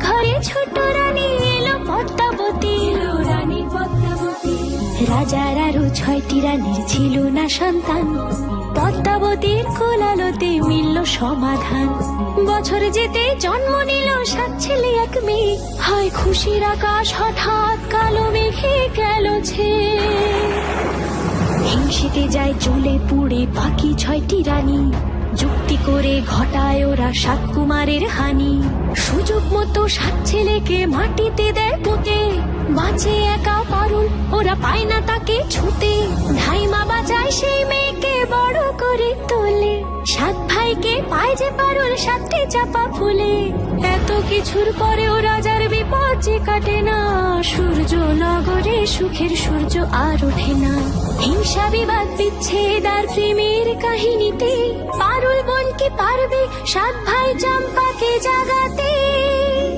ঘরে ছোট রানী এলো পদ্মাবতী, এলো রানী পদ্মাবতী। রাজার আরো 6টি রানীর ছিল না সন্তান, পদ্মাবতীর কোলালোতে মিলল সমাধান। বছর যেতে জন্ম নিল 7 ছেলে 1 মেয়ে, হয় খুশির আকাশ হঠাৎ কালো মেঘে গেল ছেয়ে। হিংসেতে যায় জ্বলে পুড়ে বাকি 6টি রানী, যুক্তি করে ঘটায় ওরা 7 কুমারের হানি। সুযোগ মতো 7 ছেলেকে মাটিতে দেয় পুঁতে, বাঁচে একা পারুল, ওরা পায় না তাকে ছুতে। ধাইমা বাঁচায় সেই মেয়েকে বড় করে তোলে, 7 ভাইকে পায় যে পারুল 7টি চাপা ফুলে। এত কিছুর পরেও রাজার বিপদ যে কাটে না, সূর্য নগরে সুখের সূর্য আর ওঠে না। হিংসা বিবাদ বিচ্ছেদ আর প্রেমের কাহিনীতে পারুল বোন কি পারবে 7 ভাই চম্পাকে জাগাতে?